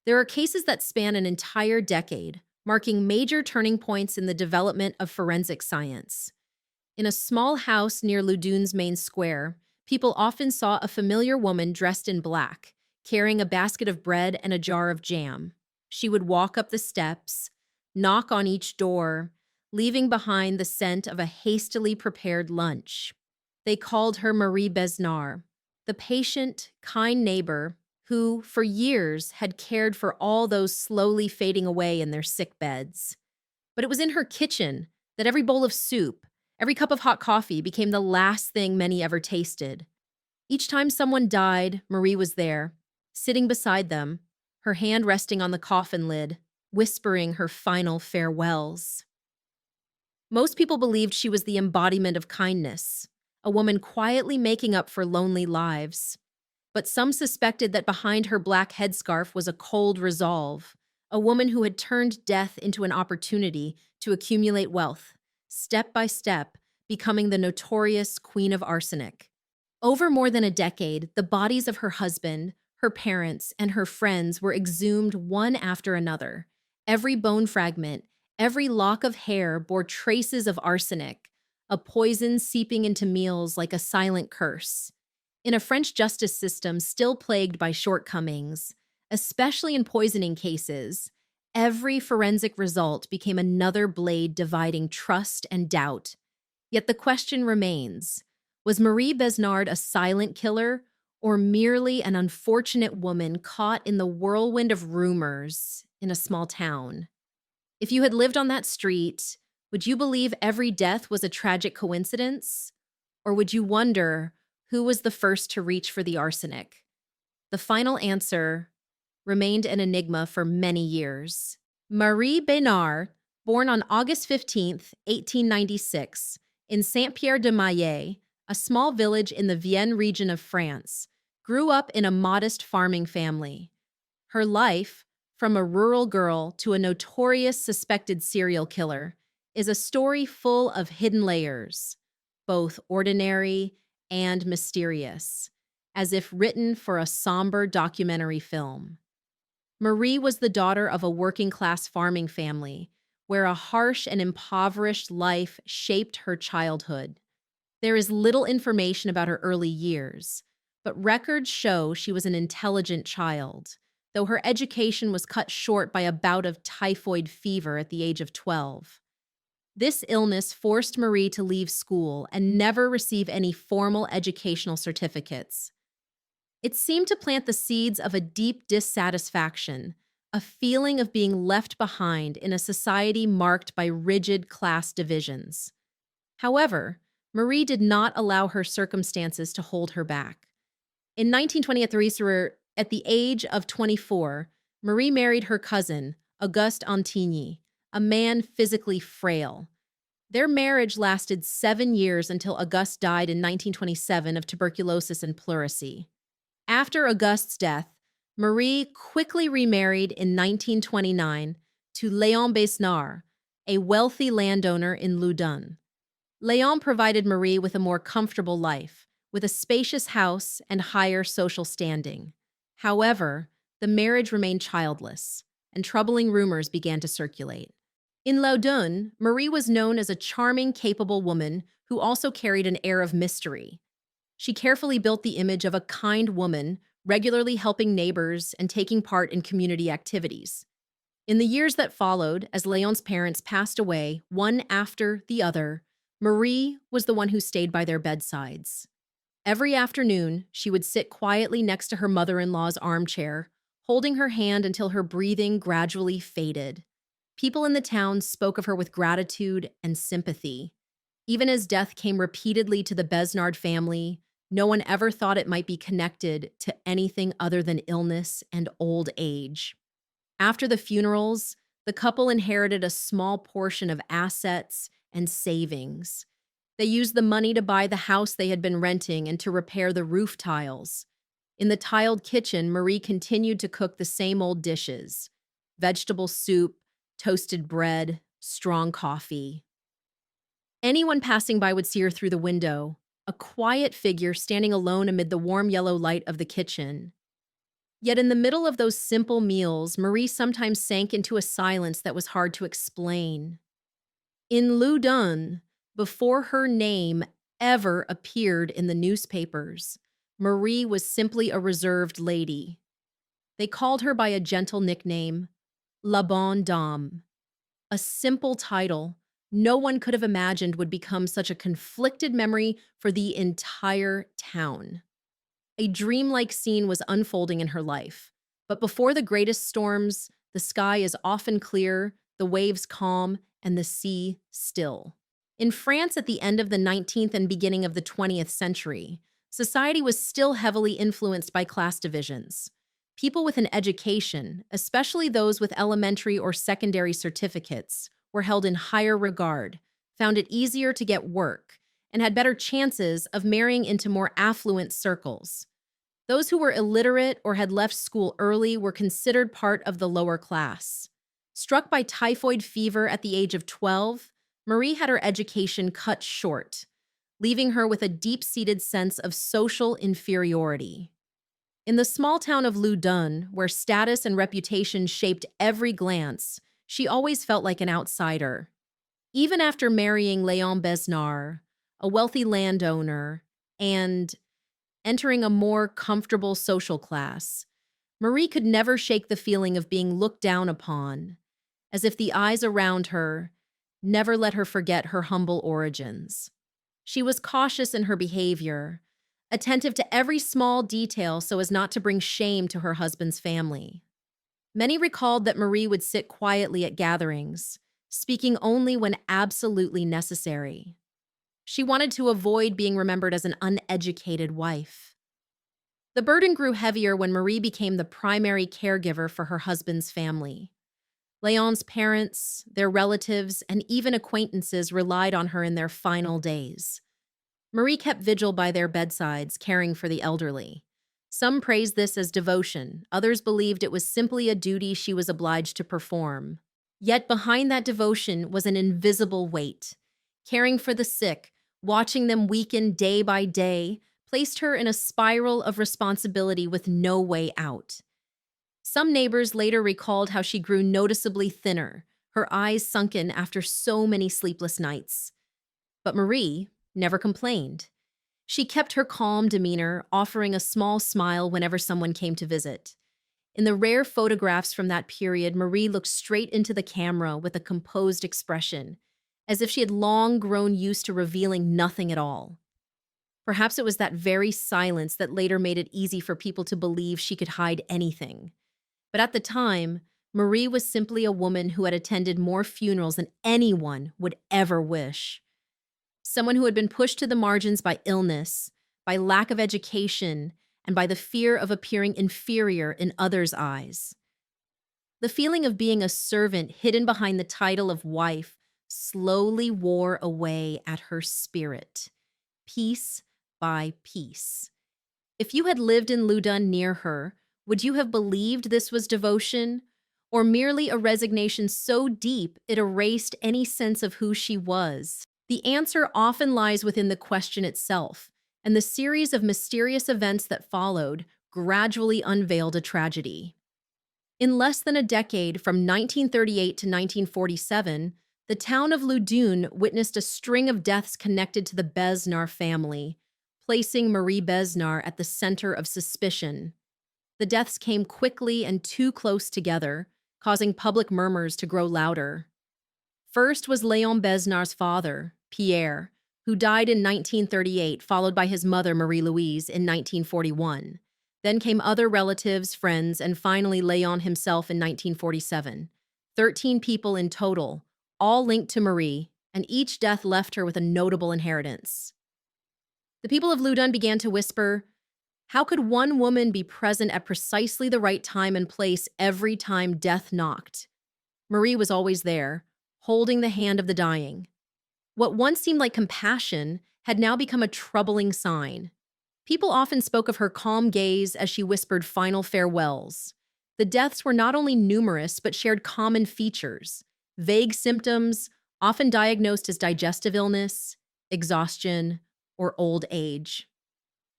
There are cases that span an entire decade, marking major turning points in the development of forensic science. In a small house near Loudoun's main square, people often saw a familiar woman dressed in black, carrying a basket of bread and a jar of jam. She would walk up the steps, knock on each door, leaving behind the scent of a hastily prepared lunch. They called her Marie Besnard, the patient, kind neighbor who, for years, had cared for all those slowly fading away in their sick beds. But it was in her kitchen that every bowl of soup, every cup of hot coffee became the last thing many ever tasted. Each time someone died, Marie was there, sitting beside them, her hand resting on the coffin lid, whispering her final farewells. Most people believed she was the embodiment of kindness, a woman quietly making up for lonely lives. But some suspected that behind her black headscarf was a cold resolve, a woman who had turned death into an opportunity to accumulate wealth, step by step, becoming the notorious Queen of Arsenic. Over more than a decade, the bodies of her husband, her parents, and her friends were exhumed one after another. Every bone fragment, every lock of hair bore traces of arsenic, a poison seeping into meals like a silent curse. In a French justice system still plagued by shortcomings, especially in poisoning cases, every forensic result became another blade dividing trust and doubt. Yet the question remains, was Marie Besnard a silent killer or merely an unfortunate woman caught in the whirlwind of rumors in a small town? If you had lived on that street, would you believe every death was a tragic coincidence? Or would you wonder who was the first to reach for the arsenic? The final answer remained an enigma for many years. Marie Besnard, born on August 15th, 1896, in Saint-Pierre-de-Maillet, a small village in the Vienne region of France, grew up in a modest farming family. Her life, from a rural girl to a notorious suspected serial killer, is a story full of hidden layers, both ordinary and mysterious, as if written for a somber documentary film. Marie was the daughter of a working-class farming family, where a harsh and impoverished life shaped her childhood. There is little information about her early years, but records show she was an intelligent child, though her education was cut short by a bout of typhoid fever at the age of 12. This illness forced Marie to leave school and never receive any formal educational certificates. It seemed to plant the seeds of a deep dissatisfaction, a feeling of being left behind in a society marked by rigid class divisions. However, Marie did not allow her circumstances to hold her back. In 1920, at the age of 24, Marie married her cousin, Auguste Antigny, a man physically frail. Their marriage lasted 7 years until Auguste died in 1927 of tuberculosis and pleurisy. After Auguste's death, Marie quickly remarried in 1929 to Léon Besnard, a wealthy landowner in Loudun. Léon provided Marie with a more comfortable life, with a spacious house and higher social standing. However, the marriage remained childless, and troubling rumors began to circulate. In Loudun, Marie was known as a charming, capable woman who also carried an air of mystery. She carefully built the image of a kind woman, regularly helping neighbors and taking part in community activities. In the years that followed, as Léon's parents passed away, one after the other, Marie was the one who stayed by their bedsides. Every afternoon, she would sit quietly next to her mother-in-law's armchair, holding her hand until her breathing gradually faded. People in the town spoke of her with gratitude and sympathy. Even as death came repeatedly to the Besnard family, no one ever thought it might be connected to anything other than illness and old age. After the funerals, the couple inherited a small portion of assets and savings. They used the money to buy the house they had been renting and to repair the roof tiles. In the tiled kitchen, Marie continued to cook the same old dishes: vegetable soup, toasted bread, strong coffee. Anyone passing by would see her through the window, a quiet figure standing alone amid the warm yellow light of the kitchen. Yet in the middle of those simple meals, Marie sometimes sank into a silence that was hard to explain. In Loudun, before her name ever appeared in the newspapers, Marie was simply a reserved lady. They called her by a gentle nickname, La Bonne Dame, a simple title no one could have imagined would become such a conflicted memory for the entire town. A dreamlike scene was unfolding in her life. But before the greatest storms, the sky is often clear, the waves calm, and the sea still. In France at the end of the 19th and beginning of the 20th century, society was still heavily influenced by class divisions. People with an education, especially those with elementary or secondary certificates, were held in higher regard, found it easier to get work, and had better chances of marrying into more affluent circles. Those who were illiterate or had left school early were considered part of the lower class. Struck by typhoid fever at the age of 12, Marie had her education cut short, leaving her with a deep-seated sense of social inferiority. In the small town of Loudun, where status and reputation shaped every glance, she always felt like an outsider. Even after marrying Léon Besnard, a wealthy landowner, and entering a more comfortable social class, Marie could never shake the feeling of being looked down upon, as if the eyes around her never let her forget her humble origins. She was cautious in her behavior, attentive to every small detail so as not to bring shame to her husband's family. Many recalled that Marie would sit quietly at gatherings, speaking only when absolutely necessary. She wanted to avoid being remembered as an uneducated wife. The burden grew heavier when Marie became the primary caregiver for her husband's family. Léon's parents, their relatives, and even acquaintances relied on her in their final days. Marie kept vigil by their bedsides, caring for the elderly. Some praised this as devotion, others believed it was simply a duty she was obliged to perform. Yet behind that devotion was an invisible weight. Caring for the sick, watching them weaken day by day, placed her in a spiral of responsibility with no way out. Some neighbors later recalled how she grew noticeably thinner, her eyes sunken after so many sleepless nights. But Marie never complained. She kept her calm demeanor, offering a small smile whenever someone came to visit. In the rare photographs from that period, Marie looked straight into the camera with a composed expression, as if she had long grown used to revealing nothing at all. Perhaps it was that very silence that later made it easy for people to believe she could hide anything. But at the time, Marie was simply a woman who had attended more funerals than anyone would ever wish. Someone who had been pushed to the margins by illness, by lack of education, and by the fear of appearing inferior in others' eyes. The feeling of being a servant hidden behind the title of wife slowly wore away at her spirit, piece by piece. If you had lived in Loudun near her, would you have believed this was devotion, or merely a resignation so deep it erased any sense of who she was? The answer often lies within the question itself, and the series of mysterious events that followed gradually unveiled a tragedy. In less than a decade, from 1938 to 1947, the town of Loudun witnessed a string of deaths connected to the Besnard family, placing Marie Besnard at the center of suspicion. The deaths came quickly and too close together, causing public murmurs to grow louder. First was Léon Besnard's father, Pierre, who died in 1938, followed by his mother, Marie-Louise, in 1941. Then came other relatives, friends, and finally Léon himself in 1947. 13 people in total, all linked to Marie, and each death left her with a notable inheritance. The people of Loudun began to whisper, how could one woman be present at precisely the right time and place every time death knocked? Marie was always there, holding the hand of the dying. What once seemed like compassion had now become a troubling sign. People often spoke of her calm gaze as she whispered final farewells. The deaths were not only numerous, but shared common features, vague symptoms, often diagnosed as digestive illness, exhaustion, or old age.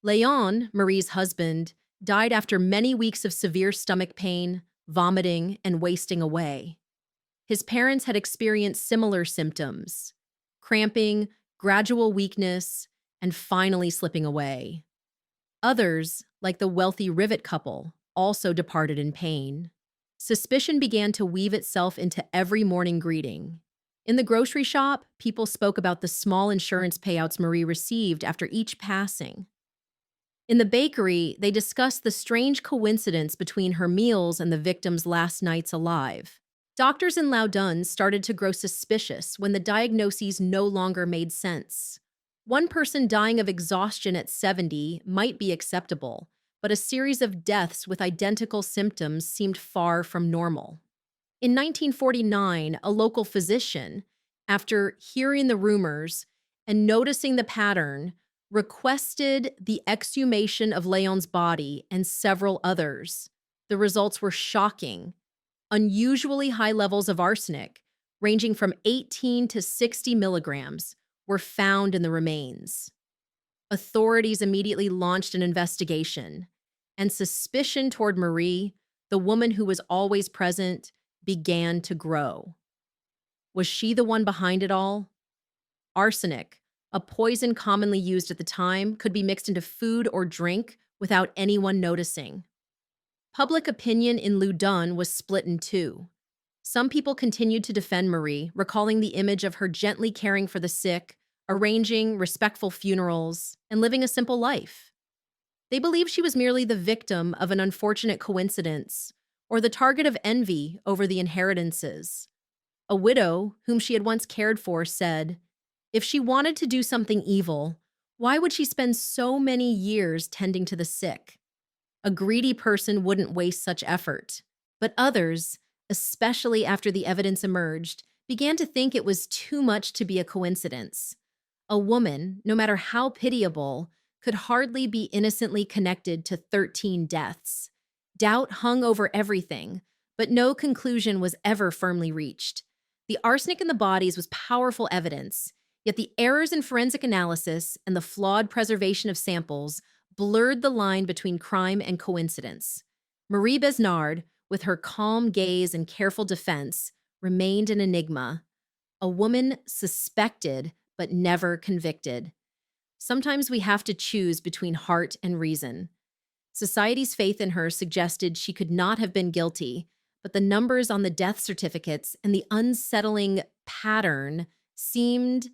Léon, Marie's husband, died after many weeks of severe stomach pain, vomiting, and wasting away. His parents had experienced similar symptoms: cramping, gradual weakness, and finally slipping away. Others, like the wealthy Rivet couple, also departed in pain. Suspicion began to weave itself into every morning greeting. In the grocery shop, people spoke about the small insurance payouts Marie received after each passing. In the bakery, they discussed the strange coincidence between her meals and the victim's last nights alive. Doctors in Loudun started to grow suspicious when the diagnoses no longer made sense. One person dying of exhaustion at 70 might be acceptable, but a series of deaths with identical symptoms seemed far from normal. In 1949, a local physician, after hearing the rumors and noticing the pattern, requested the exhumation of Leon's body and several others. The results were shocking. Unusually high levels of arsenic, ranging from 18 to 60 milligrams, were found in the remains. Authorities immediately launched an investigation, and suspicion toward Marie, the woman who was always present, began to grow. Was she the one behind it all? Arsenic, a poison commonly used at the time, could be mixed into food or drink without anyone noticing. Public opinion in Loudun was split in two. Some people continued to defend Marie, recalling the image of her gently caring for the sick, arranging respectful funerals, and living a simple life. They believed she was merely the victim of an unfortunate coincidence or the target of envy over the inheritances. A widow, whom she had once cared for, said, "If she wanted to do something evil, why would she spend so many years tending to the sick? A greedy person wouldn't waste such effort." But others, especially after the evidence emerged, began to think it was too much to be a coincidence. A woman, no matter how pitiable, could hardly be innocently connected to 13 deaths. Doubt hung over everything, but no conclusion was ever firmly reached. The arsenic in the bodies was powerful evidence, yet the errors in forensic analysis and the flawed preservation of samples blurred the line between crime and coincidence. Marie Besnard, with her calm gaze and careful defense, remained an enigma, a woman suspected but never convicted. Sometimes we have to choose between heart and reason. Society's faith in her suggested she could not have been guilty, but the numbers on the death certificates and the unsettling pattern seemed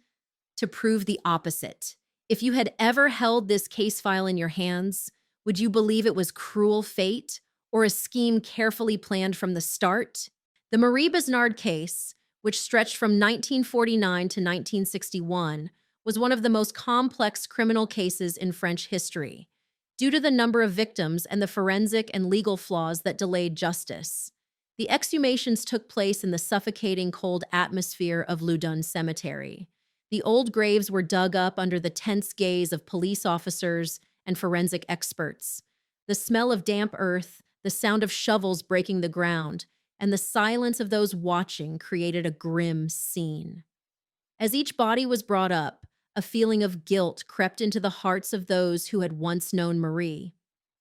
to prove the opposite. If you had ever held this case file in your hands, would you believe it was cruel fate or a scheme carefully planned from the start? The Marie Besnard case, which stretched from 1949 to 1961, was one of the most complex criminal cases in French history, due to the number of victims and the forensic and legal flaws that delayed justice. The exhumations took place in the suffocating cold atmosphere of Loudun Cemetery. The old graves were dug up under the tense gaze of police officers and forensic experts. The smell of damp earth, the sound of shovels breaking the ground, and the silence of those watching created a grim scene. As each body was brought up, a feeling of guilt crept into the hearts of those who had once known Marie.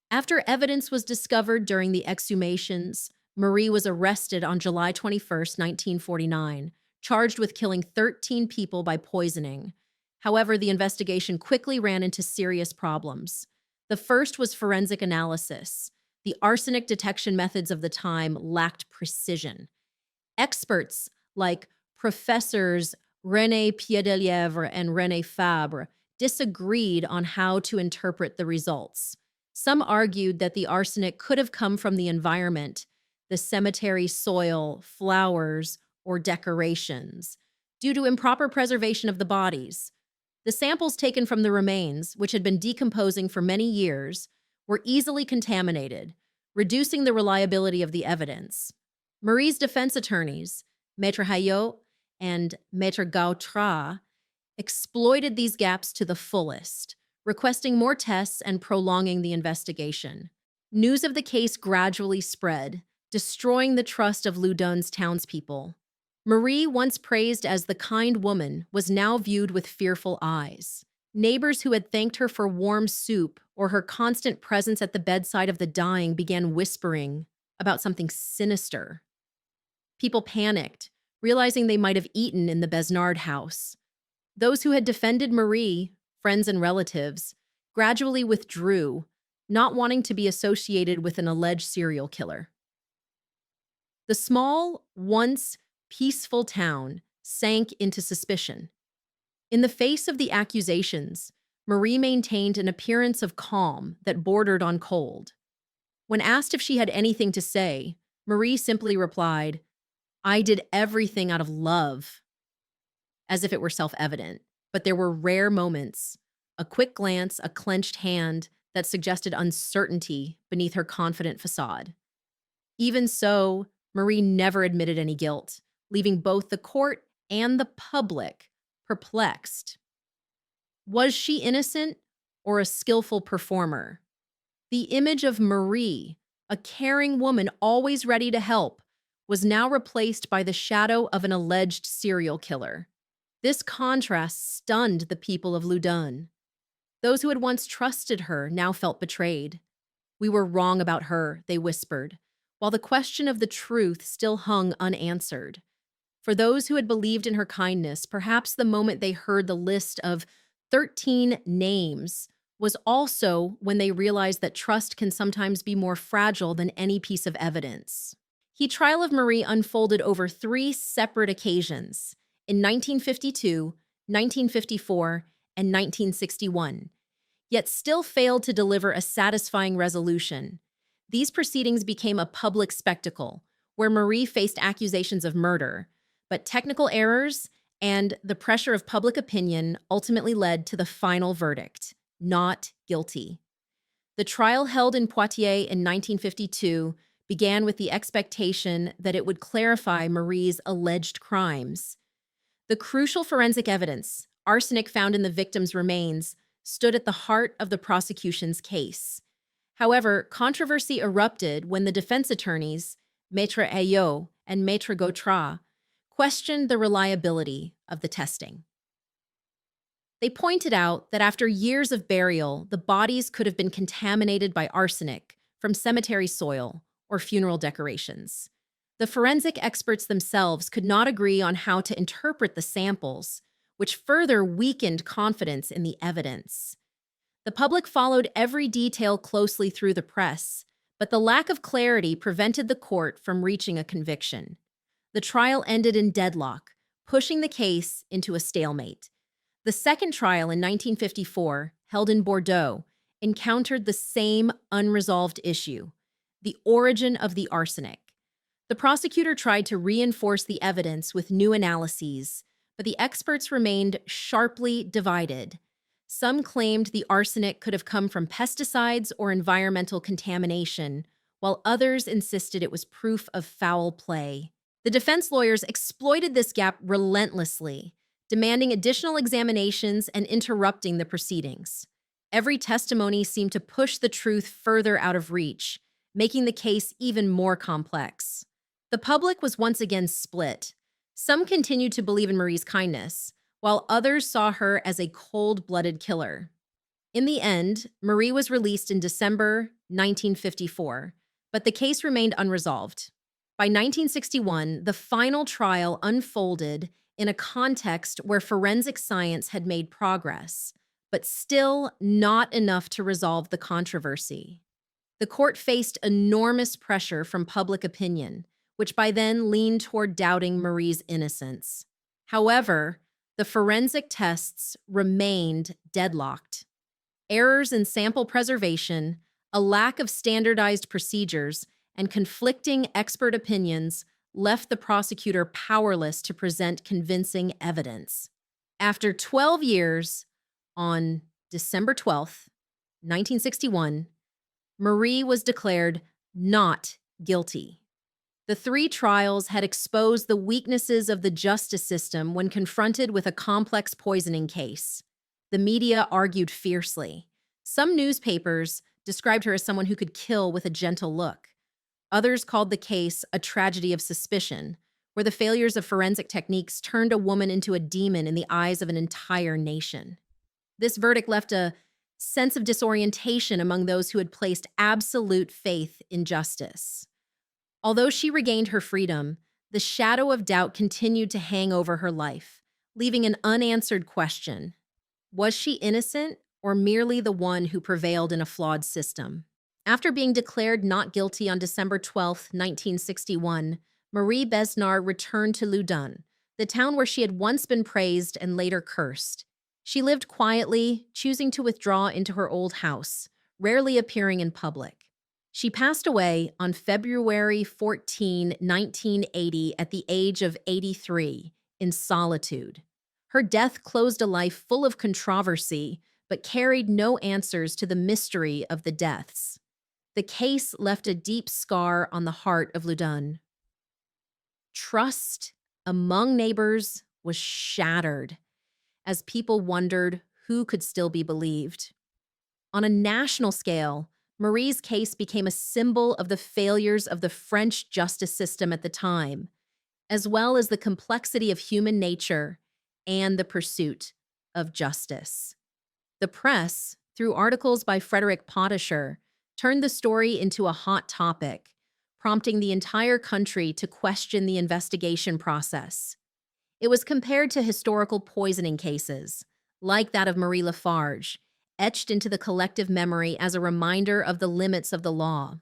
After evidence was discovered during the exhumations, Marie was arrested on July 21, 1949, charged with killing 13 people by poisoning. However, the investigation quickly ran into serious problems. The first was forensic analysis. The arsenic detection methods of the time lacked precision. Experts like Professors René Piedelièvre and René Fabre disagreed on how to interpret the results. Some argued that the arsenic could have come from the environment, the cemetery soil, flowers, or decorations, due to improper preservation of the bodies. The samples taken from the remains, which had been decomposing for many years, were easily contaminated, reducing the reliability of the evidence. Marie's defense attorneys, Maître Hayot and Maître Gautrat, exploited these gaps to the fullest, requesting more tests and prolonging the investigation. News of the case gradually spread, destroying the trust of Loudun's townspeople. Marie, once praised as the kind woman, was now viewed with fearful eyes. Neighbors who had thanked her for warm soup or her constant presence at the bedside of the dying began whispering about something sinister. People panicked, realizing they might have eaten in the Besnard house. Those who had defended Marie, friends and relatives, gradually withdrew, not wanting to be associated with an alleged serial killer. The small, once peaceful town sank into suspicion. In the face of the accusations, Marie maintained an appearance of calm that bordered on cold. When asked if she had anything to say, Marie simply replied, "I did everything out of love," as if it were self-evident. But there were rare moments, a quick glance, a clenched hand that suggested uncertainty beneath her confident facade. Even so, Marie never admitted any guilt, leaving both the court and the public perplexed. Was she innocent or a skillful performer? The image of Marie, a caring woman always ready to help, was now replaced by the shadow of an alleged serial killer. This contrast stunned the people of Loudun. Those who had once trusted her now felt betrayed. "We were wrong about her," they whispered, while the question of the truth still hung unanswered. For those who had believed in her kindness, perhaps the moment they heard the list of 13 names was also when they realized that trust can sometimes be more fragile than any piece of evidence. The trial of Marie unfolded over 3 separate occasions, in 1952, 1954, and 1961, yet still failed to deliver a satisfying resolution. These proceedings became a public spectacle, where Marie faced accusations of murder, but technical errors and the pressure of public opinion ultimately led to the final verdict: not guilty. The trial held in Poitiers in 1952 began with the expectation that it would clarify Marie's alleged crimes. The crucial forensic evidence, arsenic found in the victim's remains, stood at the heart of the prosecution's case. However, controversy erupted when the defense attorneys, Maître Ayot and Maître Gautrat, questioned the reliability of the testing. They pointed out that after years of burial, the bodies could have been contaminated by arsenic from cemetery soil or funeral decorations. The forensic experts themselves could not agree on how to interpret the samples, which further weakened confidence in the evidence. The public followed every detail closely through the press, but the lack of clarity prevented the court from reaching a conviction. The trial ended in deadlock, pushing the case into a stalemate. The second trial in 1954, held in Bordeaux, encountered the same unresolved issue: the origin of the arsenic. The prosecutor tried to reinforce the evidence with new analyses, but the experts remained sharply divided. Some claimed the arsenic could have come from pesticides or environmental contamination, while others insisted it was proof of foul play. The defense lawyers exploited this gap relentlessly, demanding additional examinations and interrupting the proceedings. Every testimony seemed to push the truth further out of reach, making the case even more complex. The public was once again split. Some continued to believe in Marie's kindness, while others saw her as a cold-blooded killer. In the end, Marie was released in December 1954, but the case remained unresolved. By 1961, the final trial unfolded in a context where forensic science had made progress, but still not enough to resolve the controversy. The court faced enormous pressure from public opinion, which by then leaned toward doubting Marie's innocence. However, the forensic tests remained deadlocked. Errors in sample preservation, a lack of standardized procedures, and conflicting expert opinions left the prosecutor powerless to present convincing evidence. After 12 years, on December 12th, 1961, Marie was declared not guilty. The 3 trials had exposed the weaknesses of the justice system when confronted with a complex poisoning case. The media argued fiercely. Some newspapers described her as someone who could kill with a gentle look. Others called the case a tragedy of suspicion, where the failures of forensic techniques turned a woman into a demon in the eyes of an entire nation. This verdict left a sense of disorientation among those who had placed absolute faith in justice. Although she regained her freedom, the shadow of doubt continued to hang over her life, leaving an unanswered question. Was she innocent or merely the one who prevailed in a flawed system? After being declared not guilty on December 12, 1961, Marie Besnard returned to Loudun, the town where she had once been praised and later cursed. She lived quietly, choosing to withdraw into her old house, rarely appearing in public. She passed away on February 14, 1980, at the age of 83, in solitude. Her death closed a life full of controversy, but carried no answers to the mystery of the deaths. The case left a deep scar on the heart of Loudun. Trust among neighbors was shattered as people wondered who could still be believed. On a national scale, Marie's case became a symbol of the failures of the French justice system at the time, as well as the complexity of human nature and the pursuit of justice. The press, through articles by Frederick Potischer, turned the story into a hot topic, prompting the entire country to question the investigation process. It was compared to historical poisoning cases, like that of Marie Lafarge, etched into the collective memory as a reminder of the limits of the law.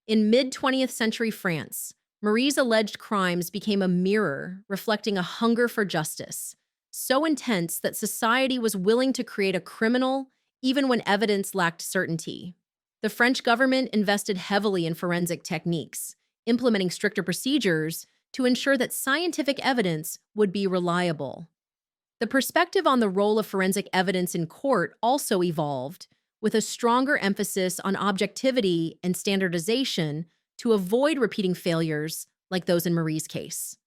In mid-20th century France, Marie's alleged crimes became a mirror reflecting a hunger for justice, so intense that society was willing to create a criminal even when evidence lacked certainty. The French government invested heavily in forensic techniques, implementing stricter procedures to ensure that scientific evidence would be reliable. The perspective on the role of forensic evidence in court also evolved, with a stronger emphasis on objectivity and standardization to avoid repeating failures like those in Marie's case.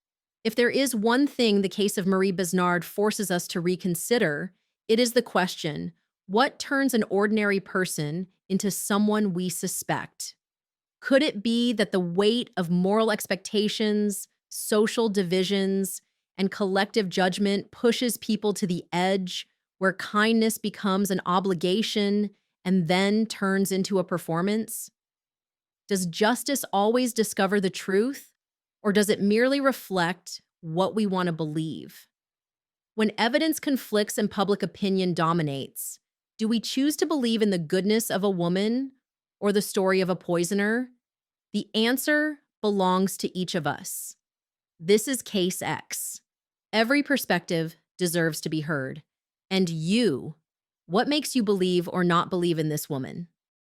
If there is one thing the case of Marie Besnard forces us to reconsider, it is the question, what turns an ordinary person into someone we suspect? Could it be that the weight of moral expectations, social divisions, and collective judgment pushes people to the edge, where kindness becomes an obligation and then turns into a performance? Does justice always discover the truth, or does it merely reflect what we want to believe? When evidence conflicts and public opinion dominates, do we choose to believe in the goodness of a woman or the story of a poisoner? The answer belongs to each of us. This is Case X. Every perspective deserves to be heard. And you, what makes you believe or not believe in this woman?